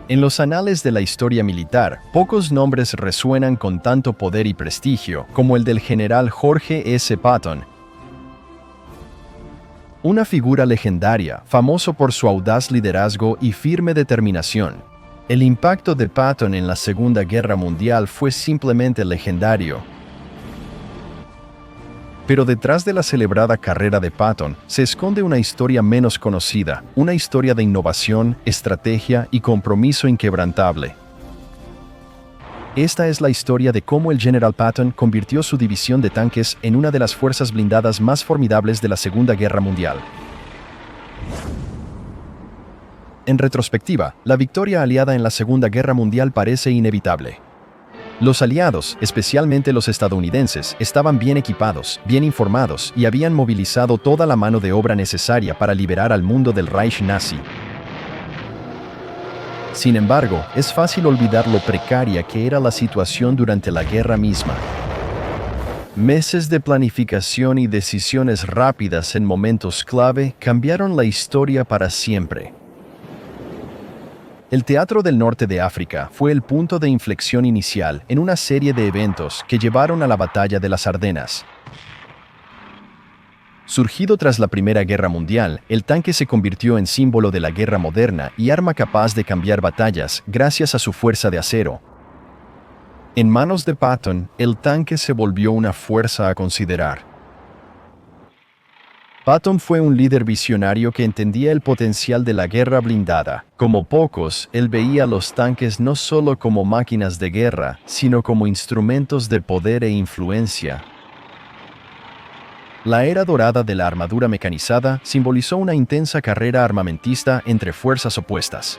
En los anales de la historia militar, pocos nombres resuenan con tanto poder y prestigio como el del general Jorge S. Patton, una figura legendaria, famoso por su audaz liderazgo y firme determinación. El impacto de Patton en la Segunda Guerra Mundial fue simplemente legendario. Pero detrás de la celebrada carrera de Patton se esconde una historia menos conocida, una historia de innovación, estrategia y compromiso inquebrantable. Esta es la historia de cómo el General Patton convirtió su división de tanques en una de las fuerzas blindadas más formidables de la Segunda Guerra Mundial. En retrospectiva, la victoria aliada en la Segunda Guerra Mundial parece inevitable. Los aliados, especialmente los estadounidenses, estaban bien equipados, bien informados y habían movilizado toda la mano de obra necesaria para liberar al mundo del Reich nazi. Sin embargo, es fácil olvidar lo precaria que era la situación durante la guerra misma. Meses de planificación y decisiones rápidas en momentos clave cambiaron la historia para siempre. El Teatro del Norte de África fue el punto de inflexión inicial en una serie de eventos que llevaron a la Batalla de las Ardenas. Surgido tras la Primera Guerra Mundial, el tanque se convirtió en símbolo de la guerra moderna y arma capaz de cambiar batallas gracias a su fuerza de acero. En manos de Patton, el tanque se volvió una fuerza a considerar. Patton fue un líder visionario que entendía el potencial de la guerra blindada. Como pocos, él veía los tanques no solo como máquinas de guerra, sino como instrumentos de poder e influencia. La era dorada de la armadura mecanizada simbolizó una intensa carrera armamentista entre fuerzas opuestas.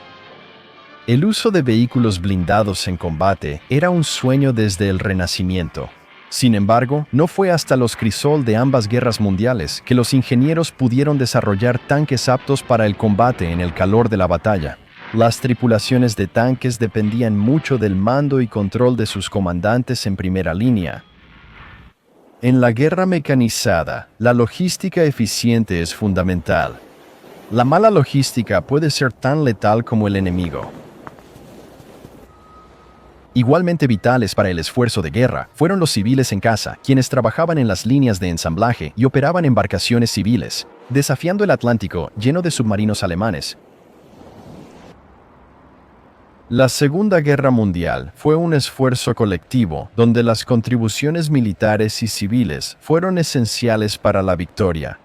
El uso de vehículos blindados en combate era un sueño desde el Renacimiento. Sin embargo, no fue hasta los crisol de ambas guerras mundiales que los ingenieros pudieron desarrollar tanques aptos para el combate en el calor de la batalla. Las tripulaciones de tanques dependían mucho del mando y control de sus comandantes en primera línea. En la guerra mecanizada, la logística eficiente es fundamental. La mala logística puede ser tan letal como el enemigo. Igualmente vitales para el esfuerzo de guerra fueron los civiles en casa, quienes trabajaban en las líneas de ensamblaje y operaban embarcaciones civiles, desafiando el Atlántico lleno de submarinos alemanes. La Segunda Guerra Mundial fue un esfuerzo colectivo donde las contribuciones militares y civiles fueron esenciales para la victoria.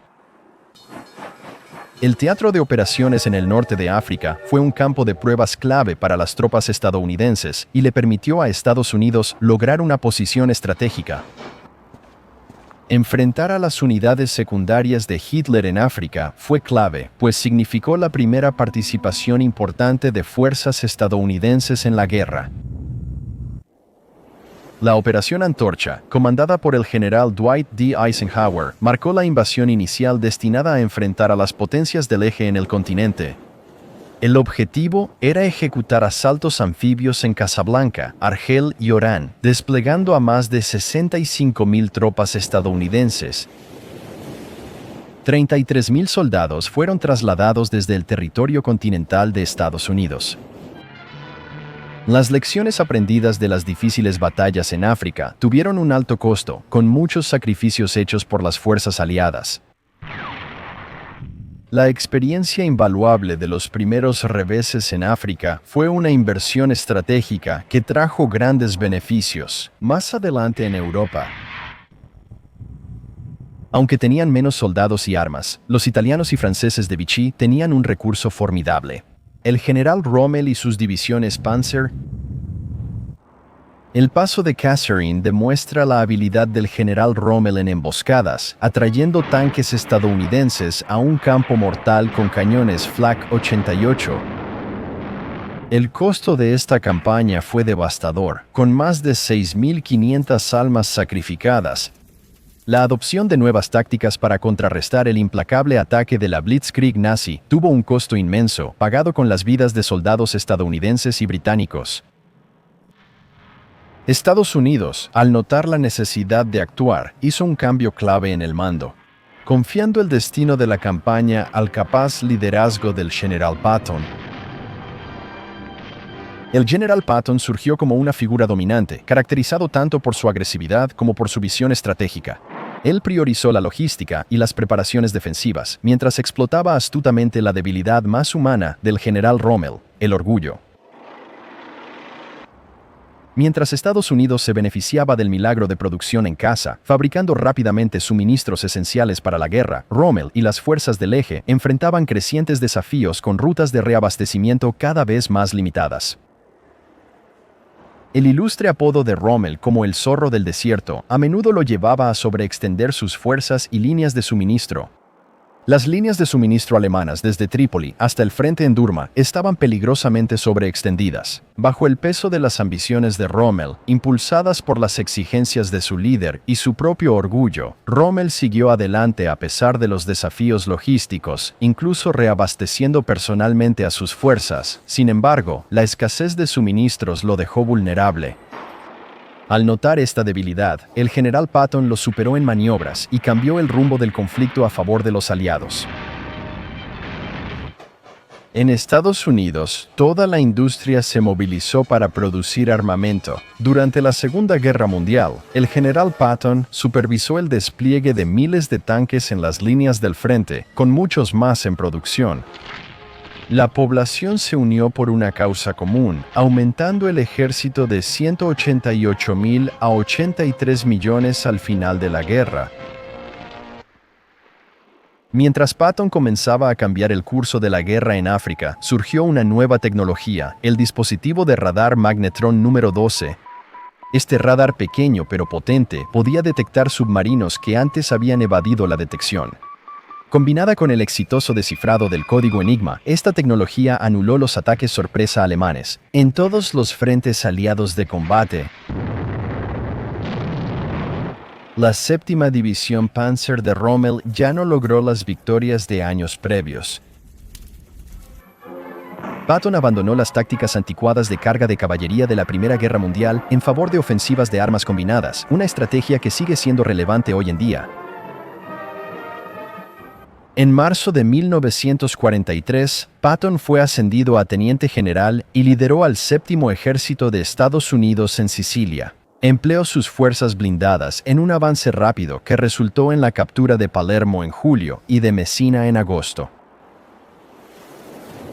El teatro de operaciones en el norte de África fue un campo de pruebas clave para las tropas estadounidenses y le permitió a Estados Unidos lograr una posición estratégica. Enfrentar a las unidades secundarias de Hitler en África fue clave, pues significó la primera participación importante de fuerzas estadounidenses en la guerra. La Operación Antorcha, comandada por el general Dwight D. Eisenhower, marcó la invasión inicial destinada a enfrentar a las potencias del eje en el continente. El objetivo era ejecutar asaltos anfibios en Casablanca, Argel y Orán, desplegando a más de 65,000 tropas estadounidenses. 33,000 soldados fueron trasladados desde el territorio continental de Estados Unidos. Las lecciones aprendidas de las difíciles batallas en África tuvieron un alto costo, con muchos sacrificios hechos por las fuerzas aliadas. La experiencia invaluable de los primeros reveses en África fue una inversión estratégica que trajo grandes beneficios. Más adelante en Europa, aunque tenían menos soldados y armas, los italianos y franceses de Vichy tenían un recurso formidable: el general Rommel y sus divisiones Panzer. El paso de Kasserine demuestra la habilidad del general Rommel en emboscadas, atrayendo tanques estadounidenses a un campo mortal con cañones Flak 88. El costo de esta campaña fue devastador, con más de 6,500 almas sacrificadas. La adopción de nuevas tácticas para contrarrestar el implacable ataque de la Blitzkrieg nazi tuvo un costo inmenso, pagado con las vidas de soldados estadounidenses y británicos. Estados Unidos, al notar la necesidad de actuar, hizo un cambio clave en el mando. Confiando el destino de la campaña al capaz liderazgo del general Patton, El General Patton surgió como una figura dominante, caracterizado tanto por su agresividad como por su visión estratégica. Él priorizó la logística y las preparaciones defensivas, mientras explotaba astutamente la debilidad más humana del general Rommel, el orgullo. Mientras Estados Unidos se beneficiaba del milagro de producción en casa, fabricando rápidamente suministros esenciales para la guerra, Rommel y las fuerzas del eje enfrentaban crecientes desafíos con rutas de reabastecimiento cada vez más limitadas. El ilustre apodo de Rommel como el zorro del desierto a menudo lo llevaba a sobreextender sus fuerzas y líneas de suministro. Las líneas de suministro alemanas desde Trípoli hasta el frente en Durma estaban peligrosamente sobreextendidas. Bajo el peso de las ambiciones de Rommel, impulsadas por las exigencias de su líder y su propio orgullo, Rommel siguió adelante a pesar de los desafíos logísticos, incluso reabasteciendo personalmente a sus fuerzas. Sin embargo, la escasez de suministros lo dejó vulnerable. Al notar esta debilidad, el general Patton lo superó en maniobras y cambió el rumbo del conflicto a favor de los aliados. En Estados Unidos, toda la industria se movilizó para producir armamento. Durante la Segunda Guerra Mundial, el general Patton supervisó el despliegue de miles de tanques en las líneas del frente, con muchos más en producción. La población se unió por una causa común, aumentando el ejército de 188.000 a 83 millones al final de la guerra. Mientras Patton comenzaba a cambiar el curso de la guerra en África, surgió una nueva tecnología, el dispositivo de radar Magnetron número 12. Este radar pequeño pero potente podía detectar submarinos que antes habían evadido la detección. Combinada con el exitoso descifrado del código Enigma, esta tecnología anuló los ataques sorpresa alemanes en todos los frentes aliados de combate. La 7ª División Panzer de Rommel ya no logró las victorias de años previos. Patton abandonó las tácticas anticuadas de carga de caballería de la Primera Guerra Mundial en favor de ofensivas de armas combinadas, una estrategia que sigue siendo relevante hoy en día. En marzo de 1943, Patton fue ascendido a teniente general y lideró al 7º Ejército de Estados Unidos en Sicilia. Empleó sus fuerzas blindadas en un avance rápido que resultó en la captura de Palermo en julio y de Messina en agosto.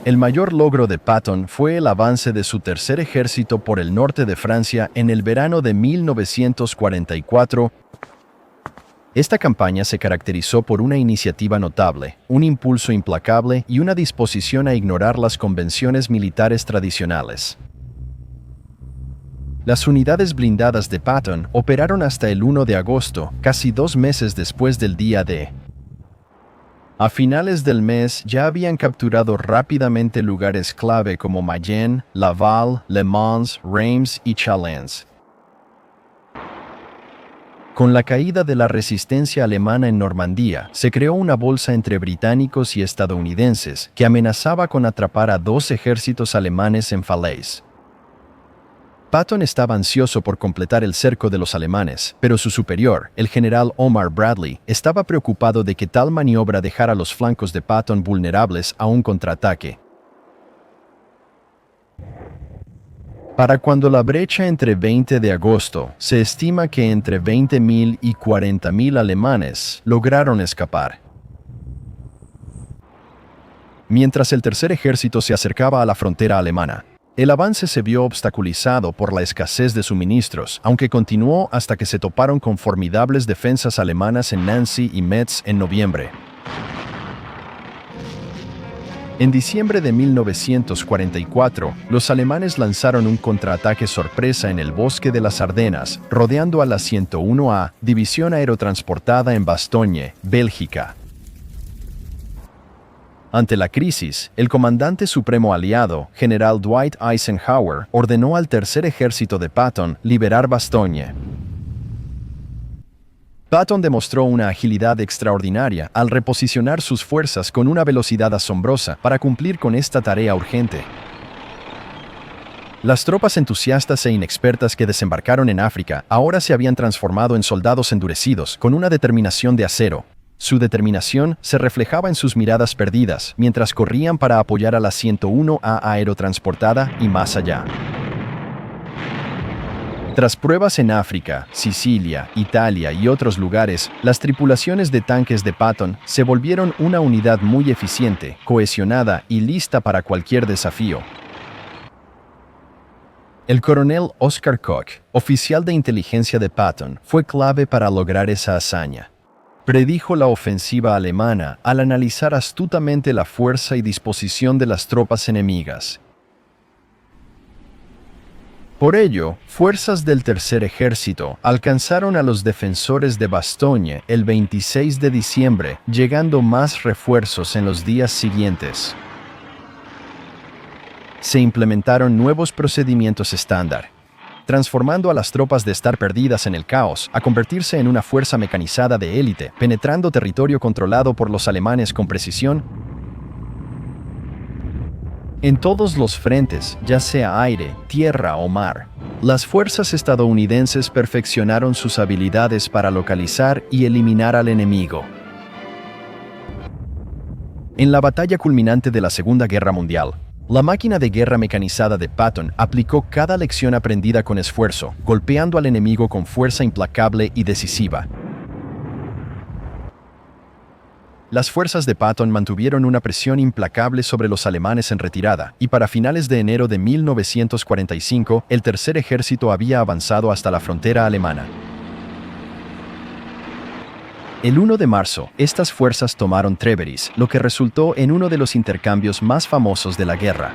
El mayor logro de Patton fue el avance de su tercer ejército por el norte de Francia en el verano de 1944. Esta campaña se caracterizó por una iniciativa notable, un impulso implacable y una disposición a ignorar las convenciones militares tradicionales. Las unidades blindadas de Patton operaron hasta el 1 de agosto, casi 2 meses después del día D. A finales del mes ya habían capturado rápidamente lugares clave como Mayenne, Laval, Le Mans, Reims y Chalons. Con la caída de la resistencia alemana en Normandía, se creó una bolsa entre británicos y estadounidenses que amenazaba con atrapar a 2 ejércitos alemanes en Falaise. Patton estaba ansioso por completar el cerco de los alemanes, pero su superior, el general Omar Bradley, estaba preocupado de que tal maniobra dejara los flancos de Patton vulnerables a un contraataque. Para cuando la brecha entre 20 de agosto, se estima que entre 20.000 y 40.000 alemanes lograron escapar. Mientras el tercer ejército se acercaba a la frontera alemana, el avance se vio obstaculizado por la escasez de suministros, aunque continuó hasta que se toparon con formidables defensas alemanas en Nancy y Metz en noviembre. En diciembre de 1944, los alemanes lanzaron un contraataque sorpresa en el bosque de las Ardenas, rodeando a la 101A, división aerotransportada en Bastogne, Bélgica. Ante la crisis, el comandante supremo aliado, general Dwight Eisenhower, ordenó al tercer ejército de Patton liberar Bastogne. Patton demostró una agilidad extraordinaria al reposicionar sus fuerzas con una velocidad asombrosa para cumplir con esta tarea urgente. Las tropas entusiastas e inexpertas que desembarcaron en África ahora se habían transformado en soldados endurecidos con una determinación de acero. Su determinación se reflejaba en sus miradas perdidas mientras corrían para apoyar a la 101A aerotransportada y más allá. Tras pruebas en África, Sicilia, Italia y otros lugares, las tripulaciones de tanques de Patton se volvieron una unidad muy eficiente, cohesionada y lista para cualquier desafío. El coronel Oscar Koch, oficial de inteligencia de Patton, fue clave para lograr esa hazaña. Predijo la ofensiva alemana al analizar astutamente la fuerza y disposición de las tropas enemigas. Por ello, fuerzas del Tercer Ejército alcanzaron a los defensores de Bastogne el 26 de diciembre, llegando más refuerzos en los días siguientes. Se implementaron nuevos procedimientos estándar, transformando a las tropas de estar perdidas en el caos a convertirse en una fuerza mecanizada de élite, penetrando territorio controlado por los alemanes con precisión. En todos los frentes, ya sea aire, tierra o mar, las fuerzas estadounidenses perfeccionaron sus habilidades para localizar y eliminar al enemigo. En la batalla culminante de la Segunda Guerra Mundial, la máquina de guerra mecanizada de Patton aplicó cada lección aprendida con esfuerzo, golpeando al enemigo con fuerza implacable y decisiva. Las fuerzas de Patton mantuvieron una presión implacable sobre los alemanes en retirada, y para finales de enero de 1945, el Tercer Ejército había avanzado hasta la frontera alemana. El 1 de marzo, estas fuerzas tomaron Trèveris, lo que resultó en uno de los intercambios más famosos de la guerra.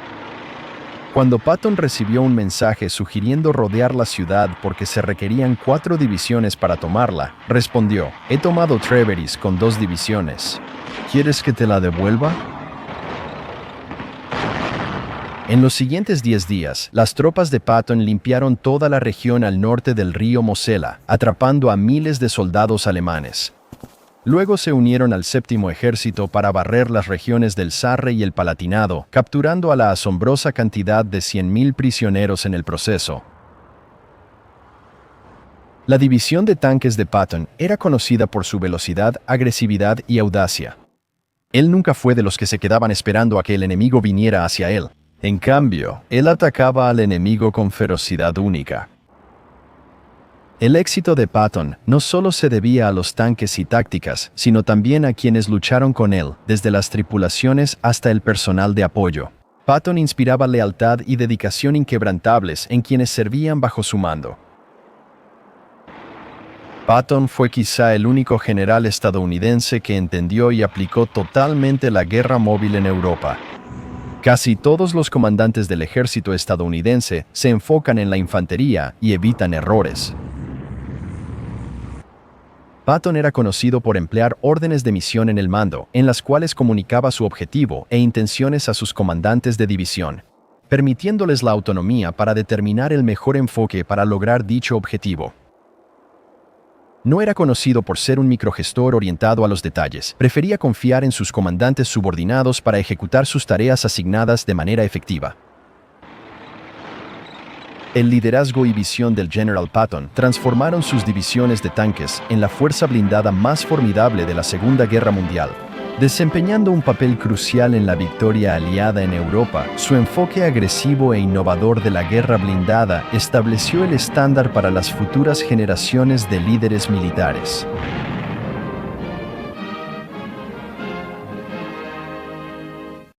Cuando Patton recibió un mensaje sugiriendo rodear la ciudad porque se requerían 4 divisiones para tomarla, respondió: «He tomado Trèveris con 2 divisiones. ¿Quieres que te la devuelva?». En los siguientes 10 días, las tropas de Patton limpiaron toda la región al norte del río Mosela, atrapando a miles de soldados alemanes. Luego se unieron al Séptimo Ejército para barrer las regiones del Sarre y el Palatinado, capturando a la asombrosa cantidad de 100.000 prisioneros en el proceso. La división de tanques de Patton era conocida por su velocidad, agresividad y audacia. Él nunca fue de los que se quedaban esperando a que el enemigo viniera hacia él. En cambio, él atacaba al enemigo con ferocidad única. El éxito de Patton no solo se debía a los tanques y tácticas, sino también a quienes lucharon con él, desde las tripulaciones hasta el personal de apoyo. Patton inspiraba lealtad y dedicación inquebrantables en quienes servían bajo su mando. Patton fue quizá el único general estadounidense que entendió y aplicó totalmente la guerra móvil en Europa. Casi todos los comandantes del ejército estadounidense se enfocan en la infantería y evitan errores. Patton era conocido por emplear órdenes de misión en el mando, en las cuales comunicaba su objetivo e intenciones a sus comandantes de división, permitiéndoles la autonomía para determinar el mejor enfoque para lograr dicho objetivo. No era conocido por ser un microgestor orientado a los detalles, prefería confiar en sus comandantes subordinados para ejecutar sus tareas asignadas de manera efectiva. El liderazgo y visión del General Patton transformaron sus divisiones de tanques en la fuerza blindada más formidable de la Segunda Guerra Mundial. Desempeñando un papel crucial en la victoria aliada en Europa, su enfoque agresivo e innovador de la guerra blindada estableció el estándar para las futuras generaciones de líderes militares.